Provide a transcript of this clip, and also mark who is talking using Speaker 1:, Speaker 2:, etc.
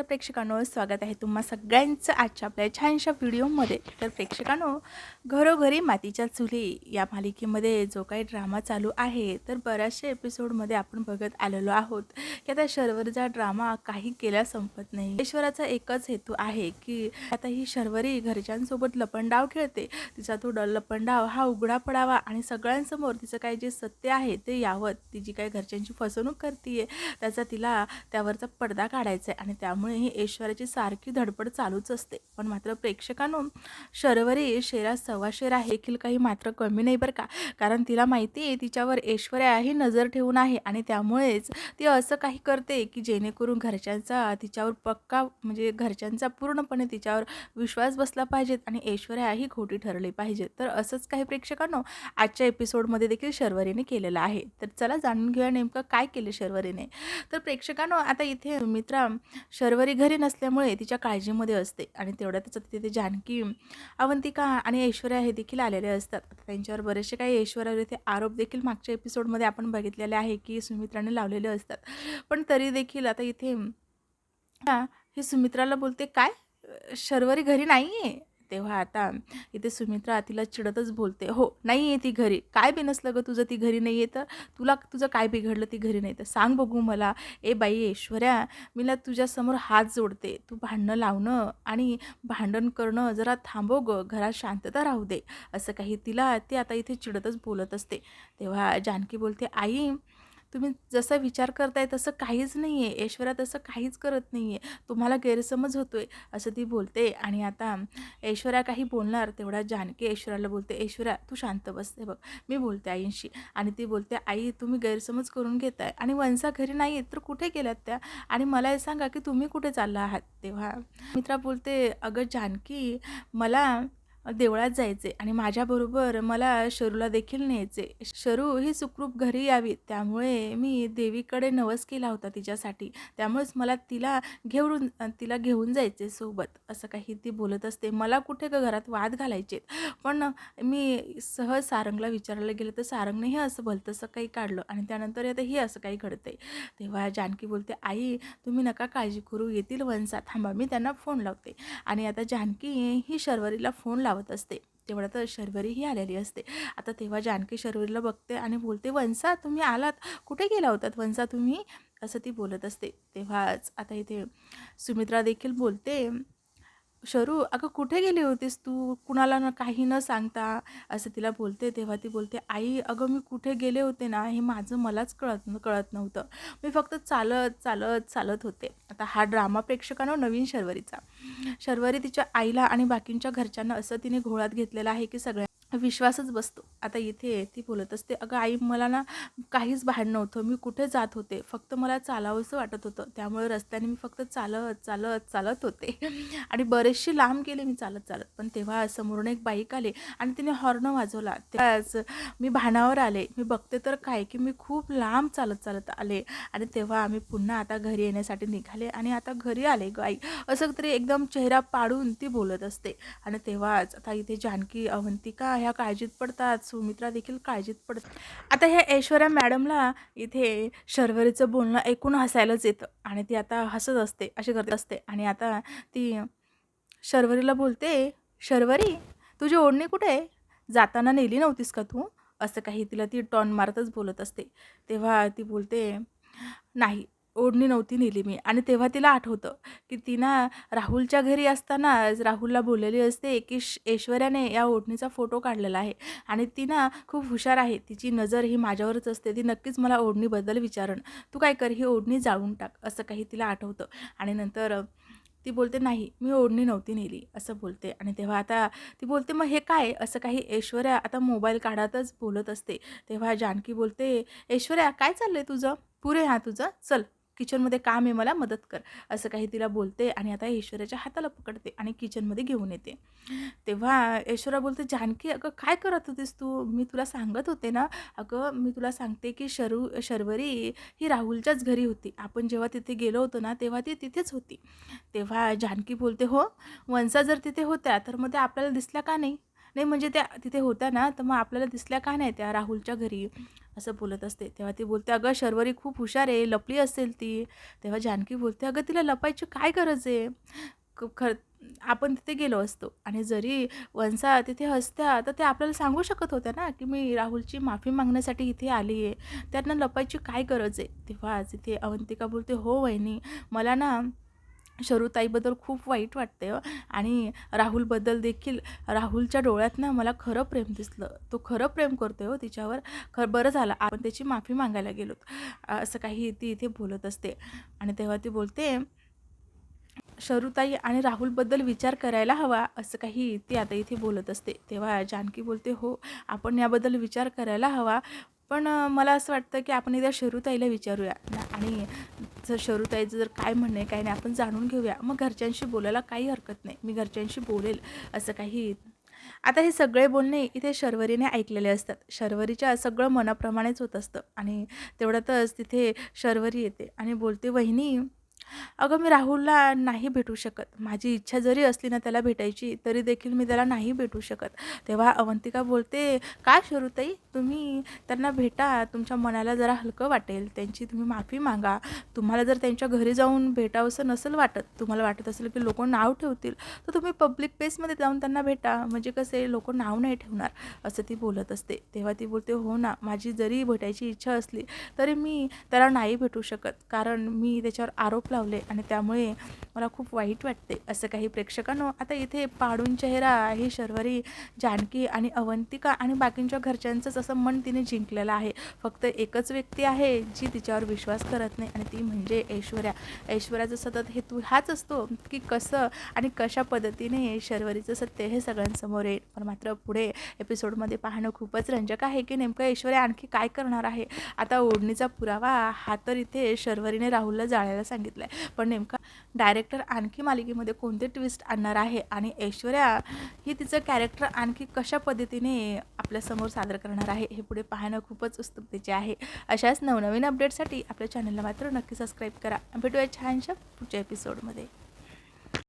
Speaker 1: प्रेक्षकांनो, स्वागत आहे तुम्हा सगळ्यांचं आजच्या आपल्या छानशा व्हिडिओमध्ये। तर प्रेक्षकांनो, घरोघरी मातीच्या चुली या मालिकेमध्ये जो काही ड्रामा चालू आहे, तर बऱ्याचशा एपिसोडमध्ये आपण बघत आलेलो आहोत की आता शर्वरीचा ड्रामा काही केल्या संपत नाही। ईश्वराचा एकच हेतू आहे की आता ही शर्वरी घरच्यांसोबत लपंडाव खेळते, तिचा तो लपंडाव हा उघडा पडावा आणि सगळ्यांसमोर तिचं काय जे सत्य आहे ते यावं। ती जी काही घरच्यांची फसवणूक करते त्याचा तिला त्यावरचा पडदा काढायचा आहे आणि त्यामुळे ही ऐश्वर्याची सारखी धडपड चालूच असते। पण मात्र प्रेक्षकांनो, शर्वरी शेरा सव्वा शेर आहे देखील काही मात्र कमी नाही बरं का, कारण तिला माहिती आहे तिच्यावर ऐश्वर्या ही नजर ठेवून आहे आणि त्यामुळेच ती असं काही करते की जेणेकरून घरच्यांचा तिच्यावर पक्का म्हणजे घरच्यांचा पूर्णपणे तिच्यावर विश्वास बसला पाहिजेत आणि ऐश्वर्या ही खोटी ठरली पाहिजे। तर असंच काही प्रेक्षकांनो आजच्या एपिसोडमध्ये देखील शर्वरीने केलेलं आहे। तर चला जाणून घेऊया नेमकं काय केले शर्वरीने। तर प्रेक्षकांनो, आता इथे सुमित्रा शर्वरी घरी नसल्यामुळे तिच्या काळजीमध्ये असते आणि तेवढ्यातच तिथे जानकी, अवंतिका आणि ऐश्वर्या हे देखील आलेले असतात। त्यांच्यावर बरेचसे काही ऐश्वर्यावर इथे आरोप देखील मागच्या एपिसोडमध्ये आपण बघितलेले आहे की सुमित्राने लावलेले असतात। पण तरी देखील आता इथे ही सुमित्राला बोलते, काय शर्वरी घरी नाही आहे? तेव्हा आता इथे सुमित्रा तिला चिडतच बोलते, हो नाही आहे ती घरी, काय बिनसलं गं तुझं ती घरी नाही आहे तर? तुला तुझं काय बिघडलं ती घरी नाही तर? सांग बघू मला। ए बाई ऐश्वर्या, मीला तुझ्यासमोर हात जोडते, तू भांडणं लावणं आणि भांडण करणं जरा थांबव गं, घरात शांतता राहू दे, असं काही तिला ती आता इथे चिडतच बोलत असते। तेव्हा जानकी बोलते, आई तुम्ही जसा विचार करताय तसं काहीच नाही आहे, ऐश्वर्या तसं काहीच करत नाही आहे, तुम्हाला गैरसमज होतोय, असं ती बोलते। आणि आता ऐश्वर्या काही बोलणार तेवढा जानकी ऐश्वर्याला बोलते, ऐश्वर्या तू शांत बस, हे बघ मी बोलते आईंशी। आणि ती बोलते, आई तुम्ही गैरसमज करून घेताय आणि वंसा घरी नाही तर कुठे गेल्यात त्या, आणि मला हे सांगा की तुम्ही कुठे चालला आहात? तेव्हा मित्रा बोलते, अगं जानकी, मला देवळात जायचे आणि माझ्याबरोबर मला शरूला देखील न्यायचे, शरू ही सुखरूप घरी यावी, त्यामुळे मी देवीकडे नवस केला होता तिच्यासाठी, त्यामुळेच मला तिला घेऊन जायचे सोबत, असं काही ती बोलत असते। मला कुठे घरात वाद घालायचे, पण मी सहज सारंगला विचारायला गेले तर सारंगनेही असं भलतंसं काही काढलं आणि त्यानंतर आता ही असं काही घडतंय। तेव्हा जानकी बोलते, आई तुम्ही नका काळजी करू, येतील वंसा, थांबा मी त्यांना फोन लावते। आणि आता जानकी ही शर्वरीला फोन लावत असते, तेवढ्यात शर्वरी ही आलेली असते। आता तेव्हा जानकी शर्वरीला बघते आणि बोलते, वंसा तुम्ही आलात, कुठे गेला होतात वंसा तुम्ही, असं ती बोलत असते। तेव्हाच आता इथे सुमित्रा देखील बोलते, शरू अगं कुठे गेली होतीस तू, कुणाला काही न सांगता, असं तिला बोलते। तेव्हा ती बोलते, आई अगं मी कुठे गेले होते ना हे माझं मलाच कळत नव्हतं, मी फक्त चालत चालत चालत होते। आता हा ड्रामा प्रेक्षकांनो नवीन शर्वरीचा, शर्वरी तिच्या आईला आणि बाकींच्या घरच्यांना असं तिने घोळात घेतलेला आहे की सगळ्या विश्वासच बसतो। आता इथे ती बोलत असते, अगं आई मला ना काहीच भान नव्हतं, मी कुठे जात होते, फक्त मला चालावंसं वाटत होतं, त्यामुळे रस्त्याने मी फक्त चालत चालत चालत होते आणि बरेचसे लांब गेले मी चालत चालत, पण तेव्हा समोरून एक बाईक आले आणि तिने हॉर्न वाजवला, त्याच मी भानावर आले, मी बघते तर काय की मी खूप लांब चालत चालत आले आणि तेव्हा आम्ही पुन्हा आता घरी येण्यासाठी निघाले आणि आता घरी आले गाई, असं तरी एकदम चेहरा पाडून ती बोलत असते। आणि तेव्हाच आता इथे जानकी, अवंतिका ह्या काळजीत पडतात, सुमित्रा देखील काळजीत पडतात। आता ह्या ऐश्वर्या मॅडमला इथे शर्वरीचं बोलणं ऐकून हसायलाच येतं आणि ती आता हसत असते, अशी करत असते। आणि आता ती शर्वरीला बोलते, शर्वरी तुझी ओढणी कुठे आहे, जाताना नेली नव्हतीस का तू, असं काही तिला ती टॉन मारतच बोलत असते। तेव्हा ती बोलते, नाही ओढणी नव्हती नेली मी। आणि तेव्हा तिला आठवतं की ती ना राहुलच्या घरी असताना राहुलला बोललेली असते की ऐश्वर्याने या ओढणीचा फोटो काढलेला आहे आणि ती ना खूप हुशार आहे, तिची नजर ही माझ्यावरच असते, ती नक्कीच मला ओढणीबद्दल विचारण, तू काय कर ही ओढणी जाळून टाक, असं काही तिला आठवतं। आणि नंतर ती बोलते, नाही मी ओढणी नव्हती नेली, असं बोलते। आणि तेव्हा आता ती बोलते, मग हे काय, असं काही ऐश्वर्या आता मोबाईल काढतच बोलत असते। तेव्हा जानकी बोलते, ऐश्वर्या काय चाललंय तुझं, पुरे हा तुझं, चल किचनमध्ये काम आहे, मला मदत कर, असं काही तिला बोलते। आणि आता ऐश्वर्याच्या हाताला पकडते आणि किचनमध्ये घेऊन येते। तेव्हा ऐश्वर्या बोलते, जानकी अगं काय करत होतीस तू, मी तुला सांगत होते ना, अगं मी तुला सांगते की शर्वरी ही राहुलच्याच घरी होती, आपण जेव्हा तिथे गेलो होतो ना तेव्हा ती तिथेच होती। तेव्हा जानकी बोलते, हो वंसा जर तिथे होत्या तर मग त्या आपल्याला दिसल्या का नाही, नाही म्हणजे त्या तिथे होत्या ना तर मग आपल्याला दिसल्या का नाही त्या राहुलच्या घरी, असं बोलत असते. तेव्हा ती बोलते, अगं शर्वरी खूप हुशार आहे, लपली असेल ती. तेव्हा जानकी बोलते, अगं तिला लपायची काय गरज आहे? आपण तिथे गेलो असतो आणि जरी वंसा तिथे असत्या तर ते आपल्याला सांगू शकत होत्या ना, की मी राहुलची माफी मागण्यासाठी इथे आली आहे. त्यांना लपायची काय गरज आहे? तेव्हा तिथे अवंतिका बोलते, हो वहिनी, मला ना शरूताईबद्दल खूप वाईट वाटते हं. आणि राहुलबद्दल देखील राहुलच्या डोळ्यात ना मला खरं प्रेम दिसलं. तो खरं प्रेम करतोय हो तिच्यावर. बरं झालं आपण त्याची माफी मागायला गेलोत. असं काही ती इथे बोलत असते आणि तेव्हा ती बोलते, शरूताई आणि राहुलबद्दल विचार करायला हवा, असं काही ती आता इथे बोलत असते. तेव्हा जानकी बोलते, हो, आपण याबद्दल विचार करायला हवा. पण मला असं वाटतं की आपण एकदा शरूताईला विचारूया ना, आणि जर शरूताईचं जर काय म्हणणं आहे, काय नाही, आपण जाणून घेऊया. मग घरच्यांशी बोलायला काही हरकत नाही. मी घरच्यांशी बोलेल, असं काही. आता हे सगळे बोलणे इथे शर्वरीने ऐकलेले असतात. शर्वरीच्या सगळं मनाप्रमाणेच होत असतं आणि तेवढ्यातच तिथे शर्वरी येते आणि बोलते, वहिनी, अगं मी राहुलला नाही भेटू शकत. माझी इच्छा जरी असली ना त्याला भेटायची, तरी देखील मी त्याला नाही भेटू शकत. तेव्हा अवंतिका बोलते, का शरूताई, तुम्ही त्यांना भेटा, तुमच्या मनाला जरा हलकं वाटेल, त्यांची तुम्ही माफी मागा. तुम्हाला जर त्यांच्या घरी जाऊन भेटावंसं नसेल वाटत, तुम्हाला वाटत असेल की लोक नाव ठेवतील, तर तुम्ही पब्लिक प्लेसमध्ये जाऊन त्यांना भेटा. म्हणजे कसे लोक नाव नाही ठेवणार, असं ती बोलत असते. तेव्हा ती बोलते, हो ना, माझी जरी भेटायची इच्छा असली तरी मी त्याला नाही भेटू शकत, कारण मी त्याच्यावर आरोप लावले आणि त्यामुळे मला खूप वाईट वाटते. असं काही. प्रेक्षकांनो, आता इथे पाडून चेहरा ही शर्वरी, जानकी आणि अवंतिका आणि बाकींच्या घरच्यांचंच असं मन तिने जिंकलेलं आहे. फक्त एकच व्यक्ती आहे जी तिच्यावर विश्वास करत नाही आणि ती म्हणजे ऐश्वर्या. ऐश्वर्याचा सतत हेतू हाच असतो की कसं आणि कशा पद्धतीने शर्वरीचं सत्य हे सगळ्यांसमोर येईल. पण मात्र पुढे एपिसोडमध्ये पाहणं खूपच रंजक आहे की नेमकं ऐश्वर्या आणखी काय करणार आहे. आता ओढणीचा पुरावा हा तर इथे शर्वरीने राहुलला जाळायला सांगितलं आहे, पण नेमका डायरेक्टर आणखी मालिकेमध्ये कोणते ट्विस्ट आणणार आहे आणि ऐश्वर्या ही तिचं कॅरेक्टर आणखी कशा पद्धतीने आपल्यासमोर सादर करणार आहे, हे पुढे पाहणं खूपच उत्सुकतेचे आहे. अशाच नवनवीन अपडेटसाठी आपल्या चॅनलला मात्र नक्की सबस्क्राईब करा. भेटूया छानशा पुढच्या एपिसोडमध्ये.